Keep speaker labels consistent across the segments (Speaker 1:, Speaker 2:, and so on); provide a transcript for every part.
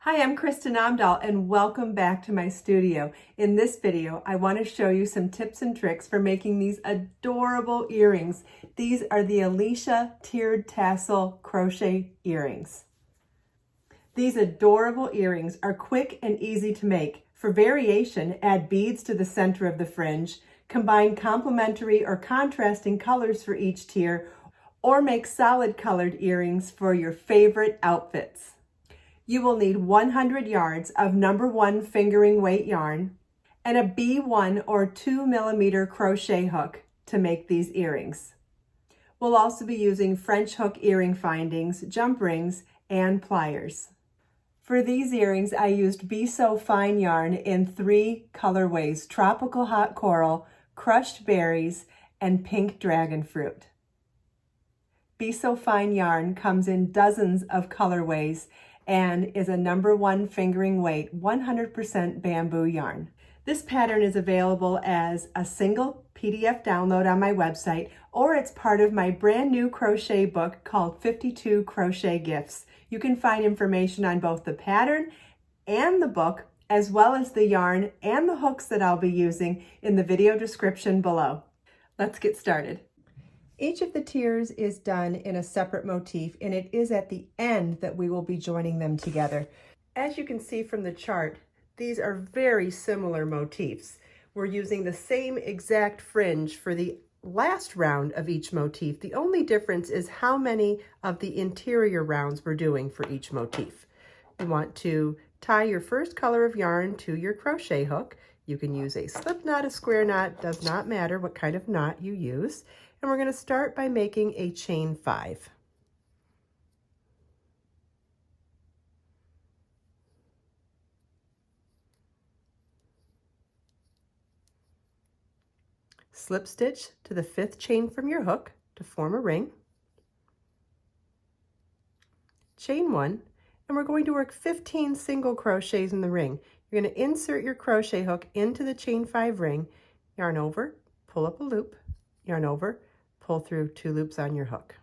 Speaker 1: Hi, I'm Kristen Amdahl and welcome back to my studio. In this video, I want to show you some tips and tricks for making these adorable earrings. These are the Alicia tiered tassel crochet earrings. These adorable earrings are quick and easy to make. For variation, add beads to the center of the fringe, combine complementary or contrasting colors for each tier, or make solid colored earrings for your favorite outfits. You will need 100 yards of number 1 fingering weight yarn and a B1 or 2 millimeter crochet hook to make these earrings. We'll also be using French hook earring findings, jump rings, and pliers. For these earrings, I used Be So Fine yarn in 3 colorways: Tropical Hot Coral, Crushed Berries, and Pink Dragon Fruit. Be So Fine yarn comes in dozens of colorways and is a number 1 fingering weight 100% bamboo yarn. This pattern is available as a single PDF download on my website, or it's part of my brand new crochet book called 52 Crochet Gifts. You can find information on both the pattern and the book, as well as the yarn and the hooks that I'll be using, in the video description below. Let's get started. Each of the tiers is done in a separate motif, and it is at the end that we will be joining them together. As you can see from the chart, these are very similar motifs. We're using the same exact fringe for the last round of each motif. The only difference is how many of the interior rounds we're doing for each motif. You want to tie your first color of yarn to your crochet hook. You can use a slip knot, a square knot, does not matter what kind of knot you use. And we're going to start by making a chain 5. Slip stitch to the 5th chain from your hook to form a ring. Chain 1, and we're going to work 15 single crochets in the ring. You're going to insert your crochet hook into the chain 5 ring, yarn over, pull up a loop, yarn over, pull through 2 loops on your hook.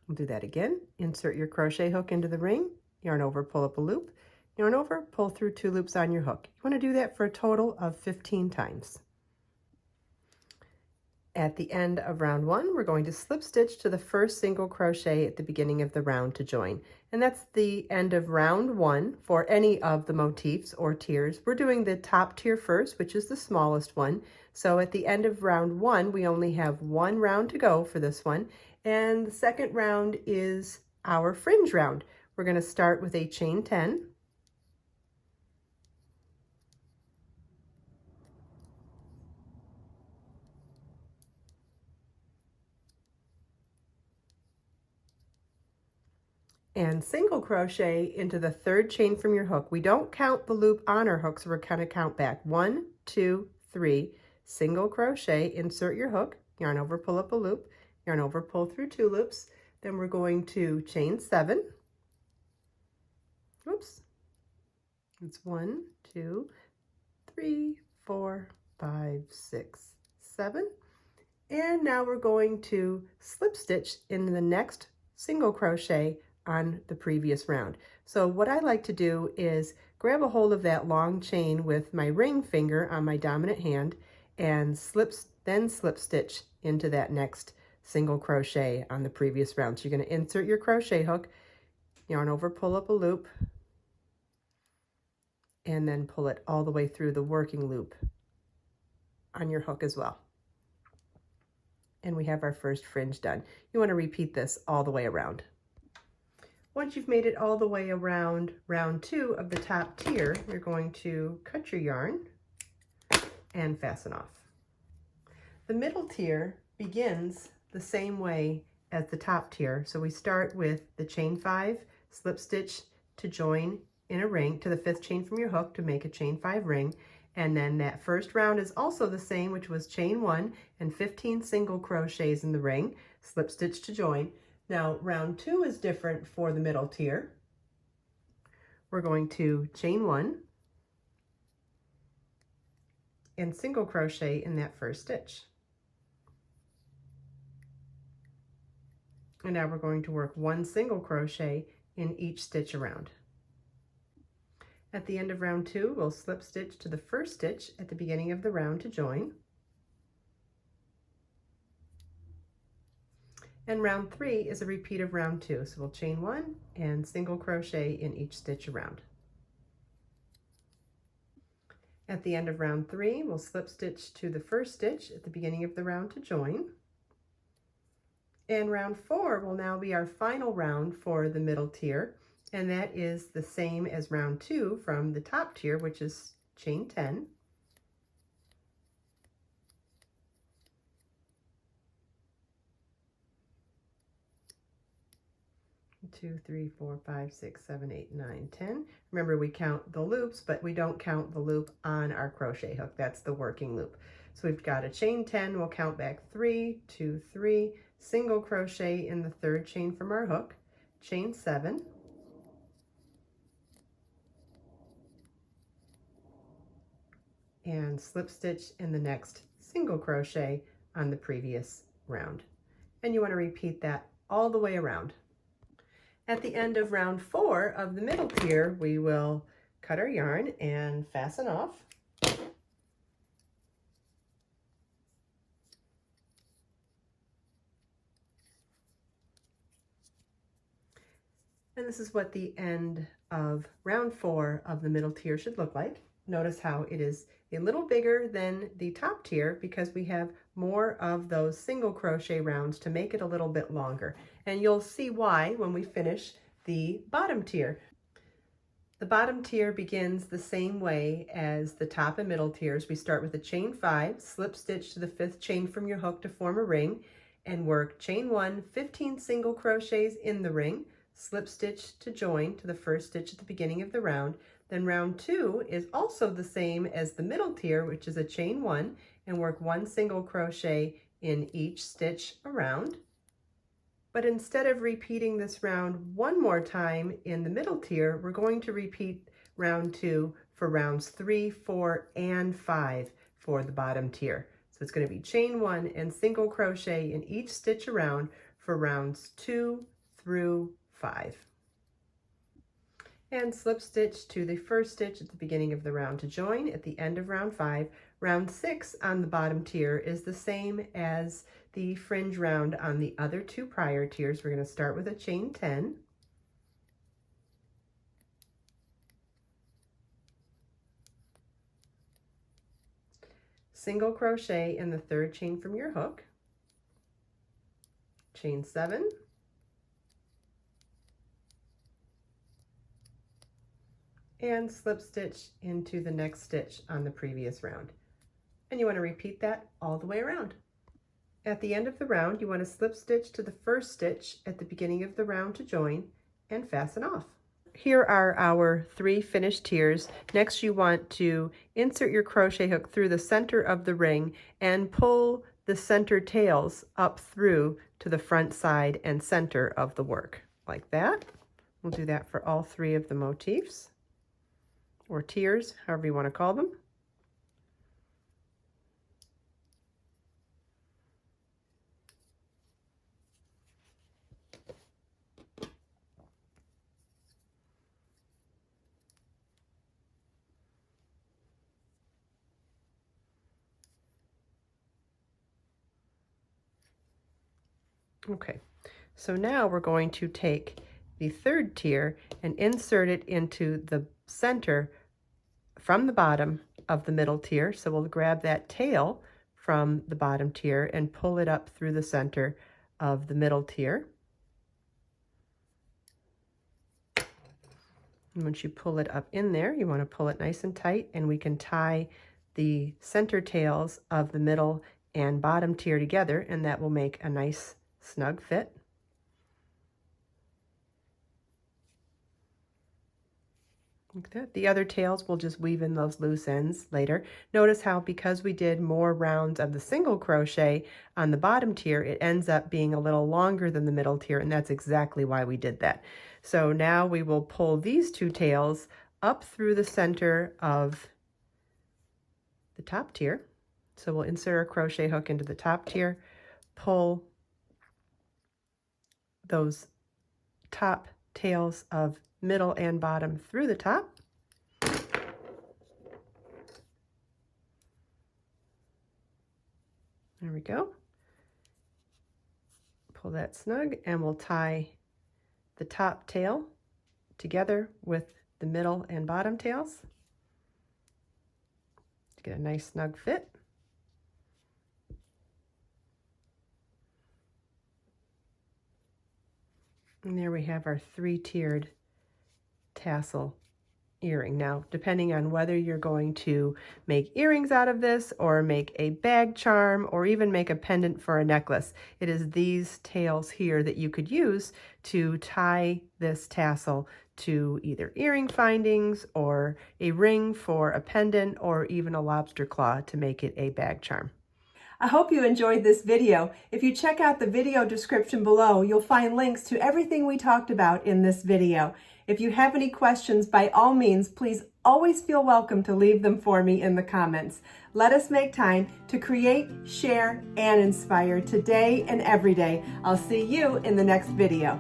Speaker 1: We'll do that again. Insert your crochet hook into the ring, yarn over, pull up a loop, yarn over, pull through 2 loops on your hook. You want to do that for a total of 15 times. At the end of round 1, we're going to slip stitch to the first single crochet at the beginning of the round to join. And that's the end of round 1 for any of the motifs or tiers. We're doing the top tier first, which is the smallest one. So at the end of round 1, we only have 1 round to go for this one. And the second round is our fringe round. We're going to start with a chain 10. And single crochet into the 3rd chain from your hook. We don't count the loop on our hook, so we're going to count back. 1, 2, 3, single crochet, insert your hook, yarn over, pull up a loop, yarn over, pull through 2 loops. Then we're going to chain 7. Oops. It's 1, 2, 3, 4, 5, 6, 7. And now we're going to slip stitch in the next single crochet on the previous round. So what I like to do is grab a hold of that long chain with my ring finger on my dominant hand and then slip stitch into that next single crochet on the previous round. So you're going to insert your crochet hook, yarn over, pull up a loop, and then pull it all the way through the working loop on your hook as well. And we have our first fringe done. You want to repeat this all the way around. Once you've made it all the way around round 2 of the top tier, you're going to cut your yarn and fasten off. The middle tier begins the same way as the top tier. So we start with the chain 5, slip stitch to join in a ring to the 5th chain from your hook to make a chain 5 ring. And then that first round is also the same, which was chain 1 and 15 single crochets in the ring, slip stitch to join. Now, round 2 is different for the middle tier. We're going to chain 1 and single crochet in that first stitch. And now we're going to work 1 single crochet in each stitch around. At the end of round 2, we'll slip stitch to the first stitch at the beginning of the round to join. And round 3 is a repeat of round 2, so we'll chain 1 and single crochet in each stitch around. At the end of round 3, we'll slip stitch to the first stitch at the beginning of the round to join. And round 4 will now be our final round for the middle tier, and that is the same as round 2 from the top tier, which is chain 10. 2, 3, 4, 5, 6, 7, 8, 9, 10. Remember, we count the loops, but we don't count the loop on our crochet hook. That's the working loop. So we've got a chain 10, we'll count back 3, 2, 3, single crochet in the third chain from our hook, chain 7, and slip stitch in the next single crochet on the previous round. And you want to repeat that all the way around. At the end of round 4 of the middle tier, we will cut our yarn and fasten off. And this is what the end of round 4 of the middle tier should look like. Notice how it is a little bigger than the top tier because we have more of those single crochet rounds to make it a little bit longer. And you'll see why when we finish the bottom tier. The bottom tier begins the same way as the top and middle tiers. We start with a chain 5, slip stitch to the 5th chain from your hook to form a ring, and work chain 1, 15 single crochets in the ring, slip stitch to join to the first stitch at the beginning of the round. Then round 2 is also the same as the middle tier, which is a chain 1, and work 1 single crochet in each stitch around. But instead of repeating this round one more time in the middle tier, we're going to repeat round 2 for rounds 3, 4, and 5 for the bottom tier. So it's going to be chain 1 and single crochet in each stitch around for rounds 2 through 5. And slip stitch to the first stitch at the beginning of the round to join at the end of round 5. Round 6 on the bottom tier is the same as the fringe round on the other 2 prior tiers. We're going to start with a chain 10. Single crochet in the 3rd chain from your hook. Chain 7. And slip stitch into the next stitch on the previous round. And you want to repeat that all the way around. At the end of the round, you want to slip stitch to the first stitch at the beginning of the round to join and fasten off. Here are our 3 finished tiers. Next, you want to insert your crochet hook through the center of the ring and pull the center tails up through to the front side and center of the work, like that. We'll do that for all 3 of the motifs, or tiers, however you want to call them. Okay, so now we're going to take the 3rd tier and insert it into the center from the bottom of the middle tier. So we'll grab that tail from the bottom tier and pull it up through the center of the middle tier. And once you pull it up in there, you want to pull it nice and tight, and we can tie the center tails of the middle and bottom tier together, and that will make a nice snug fit. Like that. The other tails, we'll just weave in those loose ends later. Notice how, because we did more rounds of the single crochet on the bottom tier, it ends up being a little longer than the middle tier, and that's exactly why we did that. So now we will pull these 2 tails up through the center of the top tier. So we'll insert our crochet hook into the top tier, pull those top tails of middle and bottom through the top, There we go. Pull that snug, and we'll tie the top tail together with the middle and bottom tails to get a nice snug fit. And there we have our 3-tiered tassel earring. Now, depending on whether you're going to make earrings out of this or make a bag charm or even make a pendant for a necklace, it is these tails here that you could use to tie this tassel to either earring findings or a ring for a pendant or even a lobster claw to make it a bag charm. I hope you enjoyed this video. If you check out the video description below, you'll find links to everything we talked about in this video. If you have any questions, by all means, please always feel welcome to leave them for me in the comments. Let us make time to create, share, and inspire today and every day. I'll see you in the next video.